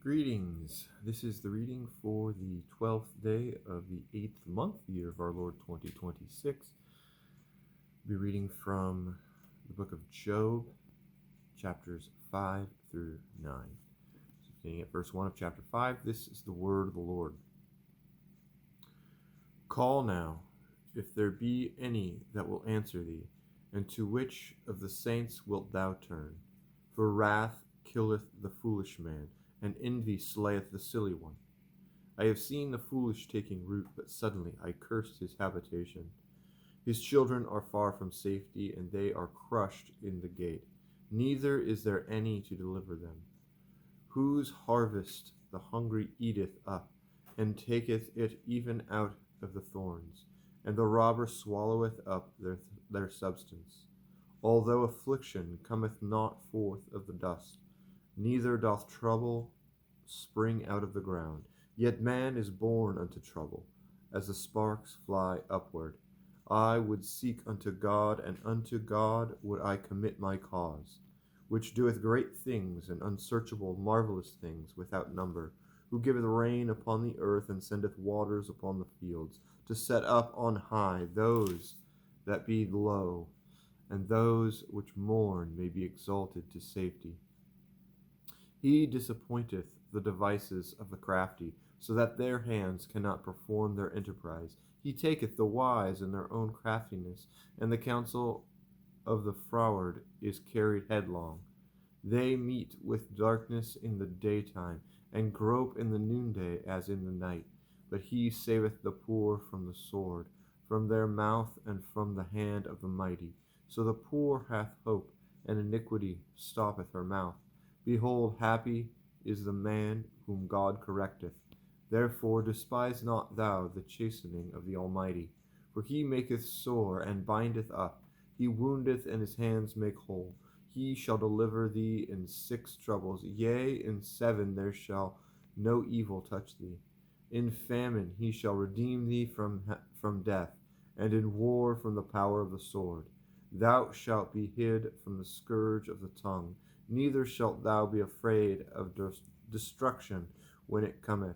Greetings. This is the reading for the 12th day of the 8th month, year of our Lord 2026. We'll be reading from the book of Job, chapters 5 through 9. So beginning at verse 1 of chapter 5, this is the word of the Lord. Call now, if there be any that will answer thee, and to which of the saints wilt thou turn? For wrath killeth the foolish man, and envy slayeth the silly one. I have seen the foolish taking root, but suddenly I cursed his habitation. His children are far from safety, and they are crushed in the gate. Neither is there any to deliver them. Whose harvest the hungry eateth up, and taketh it even out of the thorns, and the robber swalloweth up their substance. Although affliction cometh not forth of the dust, neither doth trouble spring out of the ground. Yet man is born unto trouble, as the sparks fly upward. I would seek unto God, and unto God would I commit my cause, which doeth great things and unsearchable marvelous things without number, who giveth rain upon the earth, and sendeth waters upon the fields, to set up on high those that be low, and those which mourn may be exalted to safety. He disappointeth the devices of the crafty, so that their hands cannot perform their enterprise. He taketh the wise in their own craftiness, and the counsel of the froward is carried headlong. They meet with darkness in the daytime, and grope in the noonday as in the night. But he saveth the poor from the sword, from their mouth, and from the hand of the mighty. So the poor hath hope, and iniquity stoppeth her mouth. Behold, happy is the man whom God correcteth. Therefore despise not thou the chastening of the Almighty. For he maketh sore, and bindeth up. He woundeth, and his hands make whole. He shall deliver thee in 6 troubles. Yea, in 7 there shall no evil touch thee. In famine he shall redeem thee from death, and in war from the power of the sword. Thou shalt be hid from the scourge of the tongue, neither shalt thou be afraid of destruction when it cometh.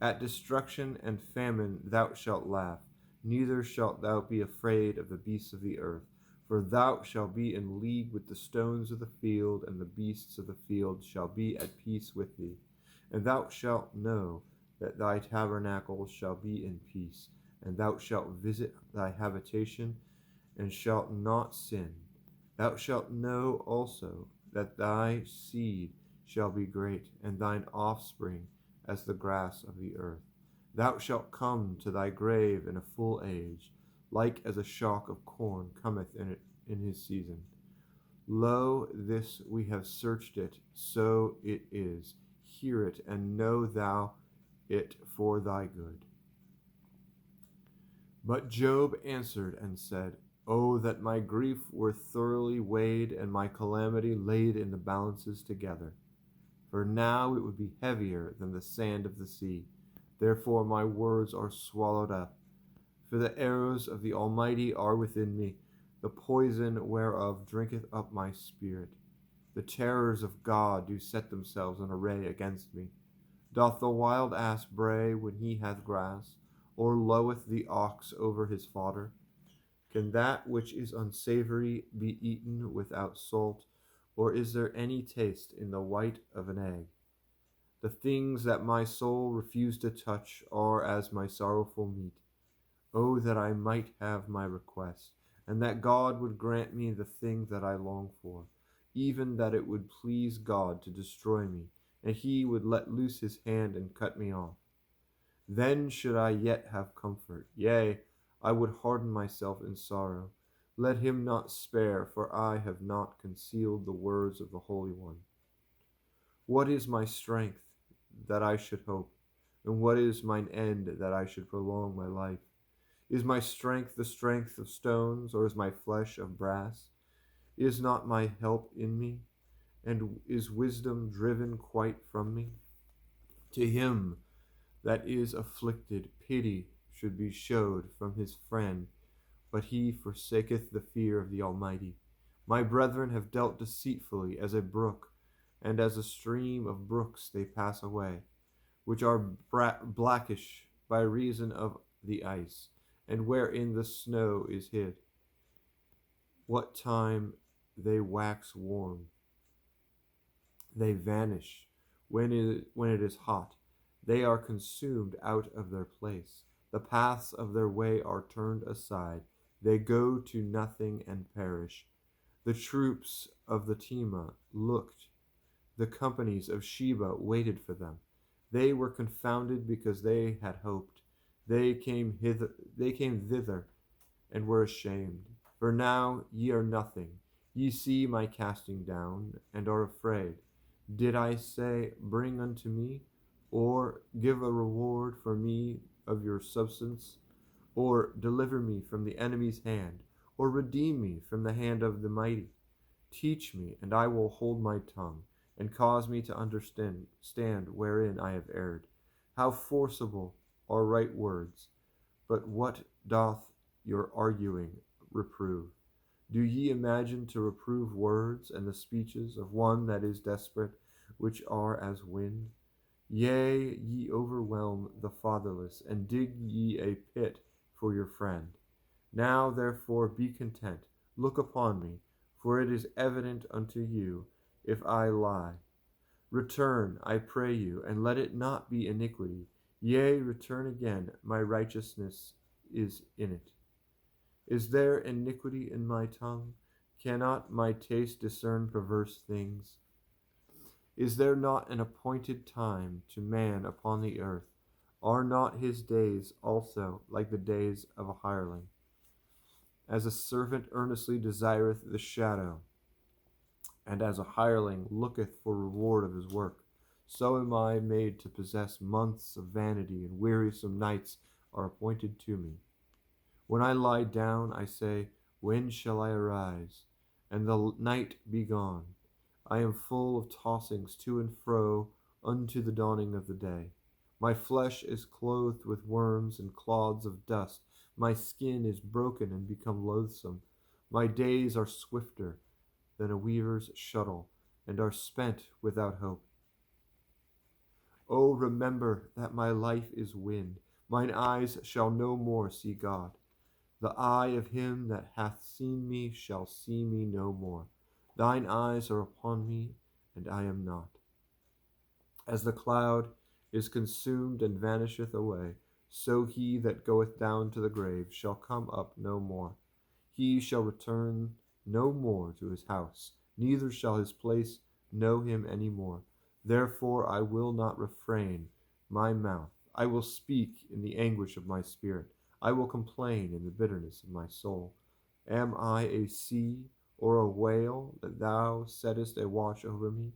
At destruction and famine thou shalt laugh, neither shalt thou be afraid of the beasts of the earth. For thou shalt be in league with the stones of the field, and the beasts of the field shall be at peace with thee. And thou shalt know that thy tabernacle shall be in peace, and thou shalt visit thy habitation, and shalt not sin. Thou shalt know also that thy seed shall be great, and thine offspring as the grass of the earth. Thou shalt come to thy grave in a full age, like as a shock of corn cometh in his season. Lo, this we have searched it, so it is. Hear it, and know thou it for thy good. But Job answered and said, O that my grief were thoroughly weighed, and my calamity laid in the balances together. For now it would be heavier than the sand of the sea. Therefore my words are swallowed up. For the arrows of the Almighty are within me, the poison whereof drinketh up my spirit. The terrors of God do set themselves in array against me. Doth the wild ass bray when he hath grass, or loweth the ox over his fodder? Can that which is unsavory be eaten without salt, or is there any taste in the white of an egg? The things that my soul refused to touch are as my sorrowful meat. Oh, that I might have my request, and that God would grant me the thing that I long for, even that it would please God to destroy me, and he would let loose his hand and cut me off. Then should I yet have comfort, yea, I would harden myself in sorrow. Let him not spare, for I have not concealed the words of the Holy One. What is my strength, that I should hope? And what is mine end, that I should prolong my life? Is my strength the strength of stones, or is my flesh of brass? Is not my help in me, and is wisdom driven quite from me? To him that is afflicted, pity should be showed from his friend, but he forsaketh the fear of the Almighty. My brethren have dealt deceitfully as a brook, and as a stream of brooks they pass away, which are blackish by reason of the ice, and wherein the snow is hid. What time they wax warm, they vanish. When it is hot, they are consumed out of their place. The paths of their way are turned aside. They go to nothing and perish. The troops of the Tema looked. The companies of Sheba waited for them. They were confounded because they had hoped. They came thither and were ashamed. For now ye are nothing. Ye see my casting down, and are afraid. Did I say, Bring unto me, or give a reward for me of your substance, or deliver me from the enemy's hand, or redeem me from the hand of the mighty? Teach me, and I will hold my tongue, and cause me to understand wherein I have erred. How forcible are right words, but what doth your arguing reprove? Do ye imagine to reprove words and the speeches of one that is desperate, which are as wind? Yea, ye overwhelm the fatherless, and dig ye a pit for your friend. Now therefore be content, look upon me, for it is evident unto you if I lie. Return, I pray you, and let it not be iniquity. Yea, return again, my righteousness is in it. Is there iniquity in my tongue? Cannot my taste discern perverse things? Is there not an appointed time to man upon the earth? Are not his days also like the days of a hireling? As a servant earnestly desireth the shadow, and as a hireling looketh for reward of his work, so am I made to possess months of vanity, and wearisome nights are appointed to me. When I lie down, I say, When shall I arise? And the night be gone. I am full of tossings to and fro unto the dawning of the day. My flesh is clothed with worms and clods of dust. My skin is broken and become loathsome. My days are swifter than a weaver's shuttle, and are spent without hope. Oh, remember that my life is wind. Mine eyes shall no more see God. The eye of him that hath seen me shall see me no more. Thine eyes are upon me, and I am not. As the cloud is consumed and vanisheth away, so he that goeth down to the grave shall come up no more. He shall return no more to his house, neither shall his place know him any more. Therefore I will not refrain my mouth. I will speak in the anguish of my spirit. I will complain in the bitterness of my soul. Am I a sea or a whale that thou settest a watch over me?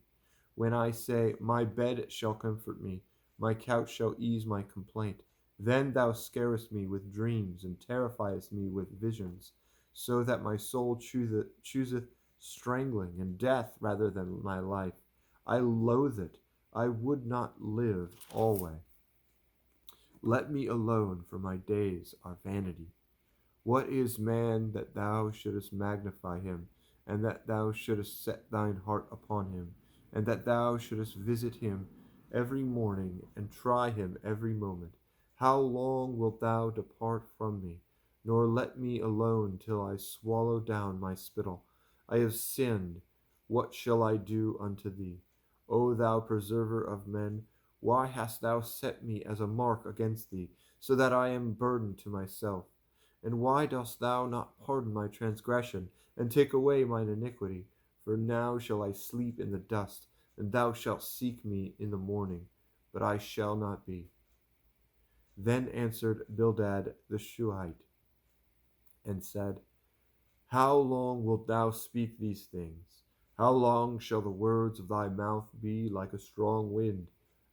When I say, My bed shall comfort me, my couch shall ease my complaint, then thou scarest me with dreams, and terrifiest me with visions, so that my soul chooseth strangling and death rather than my life. I loathe it. I would not live alway. Let me alone, for my days are vanity. What is man that thou shouldest magnify him, and that thou shouldest set thine heart upon him, and that thou shouldest visit him every morning, and try him every moment? How long wilt thou depart from me, nor let me alone till I swallow down my spittle? I have sinned. What shall I do unto thee? O thou preserver of men, why hast thou set me as a mark against thee, so that I am burdened to myself? And why dost thou not pardon my transgression, and take away mine iniquity? For now shall I sleep in the dust, and thou shalt seek me in the morning, but I shall not be. Then answered Bildad the Shuhite, and said, How long wilt thou speak these things? How long shall the words of thy mouth be like a strong wind?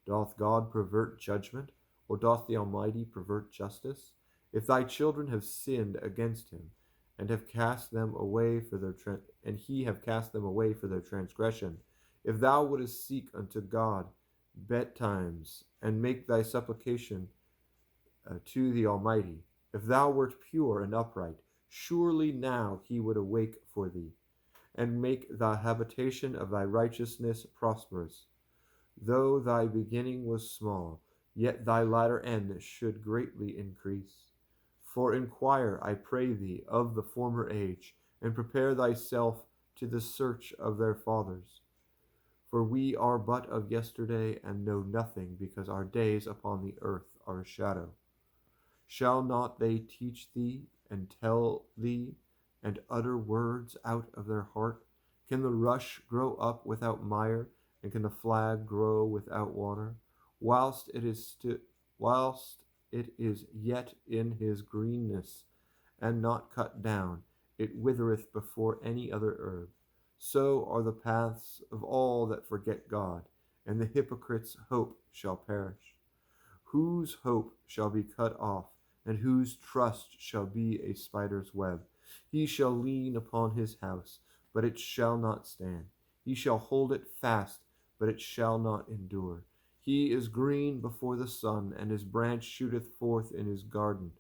Doth God pervert judgment, or doth the Almighty pervert justice? If thy children have sinned against him, and have cast them away for their and he have cast them away for their transgression, if thou wouldest seek unto God betimes, and make thy supplication to the Almighty, if thou wert pure and upright, surely now he would awake for thee, and make the habitation of thy righteousness prosperous. Though thy beginning was small, yet thy latter end should greatly increase. For inquire, I pray thee, of the former age, and prepare thyself to the search of their fathers. For we are but of yesterday, and know nothing, because our days upon the earth are a shadow. Shall not they teach thee, and tell thee, and utter words out of their heart? Can the rush grow up without mire, and can the flag grow without water? Whilst it is yet in his greenness, and not cut down, it withereth before any other herb. So are the paths of all that forget God, and the hypocrite's hope shall perish. Whose hope shall be cut off, and whose trust shall be a spider's web? He shall lean upon his house, but it shall not stand. He shall hold it fast, but it shall not endure. He is green before the sun, and his branch shooteth forth in his garden.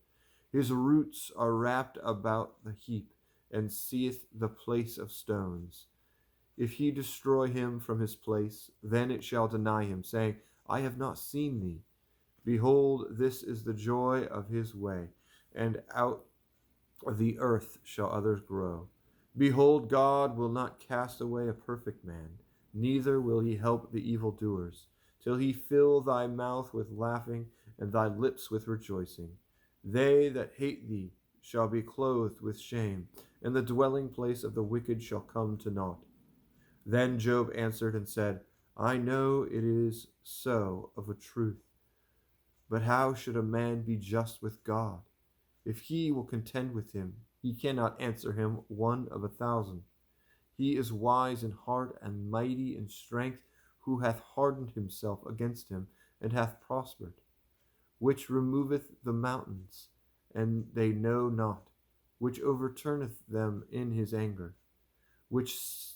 His roots are wrapped about the heap, and seeth the place of stones. If he destroy him from his place, then it shall deny him, saying, I have not seen thee. Behold, this is the joy of his way, and out of the earth shall others grow. Behold, God will not cast away a perfect man, neither will he help the evildoers, till he fill thy mouth with laughing, and thy lips with rejoicing. They that hate thee shall be clothed with shame, and the dwelling place of the wicked shall come to naught. Then Job answered and said, I know it is so of a truth. But how should a man be just with God? If he will contend with him, he cannot answer him 1 of 1,000. He is wise in heart and mighty in strength, who hath hardened himself against him, and hath prospered, which removeth the mountains, and they know not, which overturneth them in his anger, which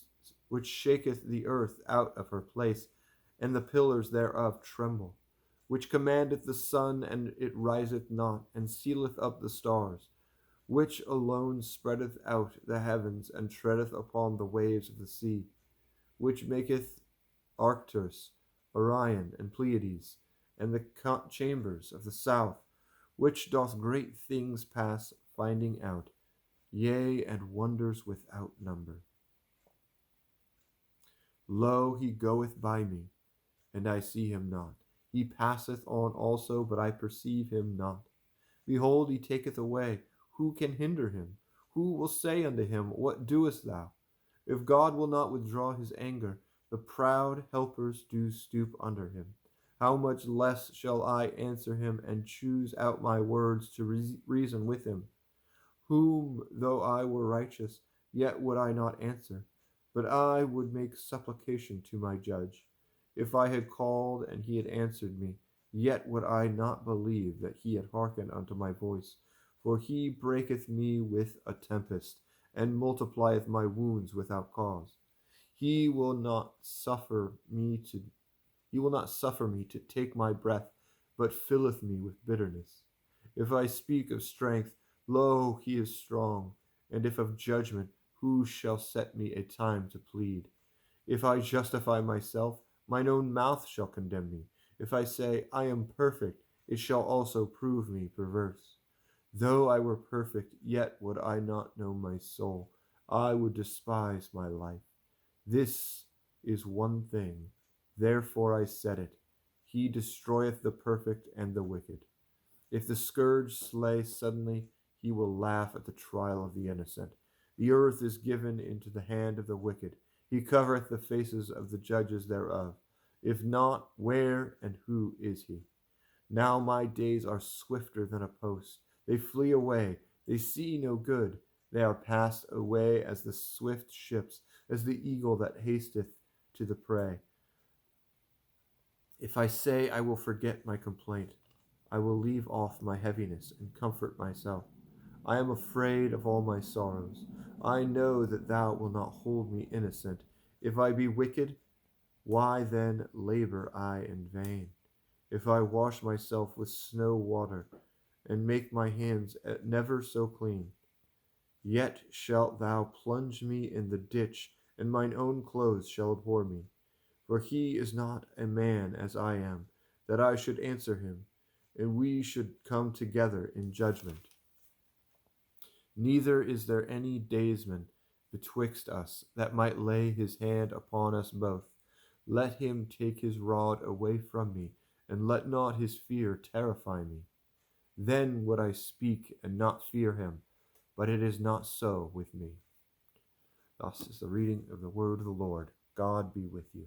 shaketh the earth out of her place, and the pillars thereof tremble, which commandeth the sun, and it riseth not, and sealeth up the stars, which alone spreadeth out the heavens, and treadeth upon the waves of the sea, which maketh Arcturus, Orion, and Pleiades, and the chambers of the south, which doth great things pass finding out, yea, and wonders without number. Lo, he goeth by me, and I see him not. He passeth on also, but I perceive him not. Behold, he taketh away. Who can hinder him? Who will say unto him, What doest thou? If God will not withdraw his anger, the proud helpers do stoop under him. How much less shall I answer him, and choose out my words to reason with him? Whom, though I were righteous, yet would I not answer, but I would make supplication to my judge. If I had called, and he had answered me, yet would I not believe that he had hearkened unto my voice. For he breaketh me with a tempest, and multiplieth my wounds without cause. He will not suffer me to take my breath, but filleth me with bitterness. If I speak of strength, lo, he is strong, and if of judgment, who shall set me a time to plead? If I justify myself, mine own mouth shall condemn me. If I say, I am perfect, it shall also prove me perverse. Though I were perfect, yet would I not know my soul. I would despise my life. This is one thing, therefore I said it. He destroyeth the perfect and the wicked. If the scourge slay suddenly, he will laugh at the trial of the innocent. The earth is given into the hand of the wicked. He covereth the faces of the judges thereof. If not, where and who is he? Now my days are swifter than a post. They flee away. They see no good. They are passed away as the swift ships, as the eagle that hasteth to the prey. If I say I will forget my complaint, I will leave off my heaviness and comfort myself. I am afraid of all my sorrows. I know that thou wilt not hold me innocent. If I be wicked, why then labor I in vain? If I wash myself with snow water, and make my hands never so clean, Yet shalt thou plunge me in the ditch, and mine own clothes shall abhor me. For he is not a man as I am, that I should answer him, and we should come together in judgment. Neither is there any daysman betwixt us that might lay his hand upon us both. Let him take his rod away from me, and let not his fear terrify me. Then would I speak and not fear him, but it is not so with me. Thus is the reading of the word of the Lord. God be with you.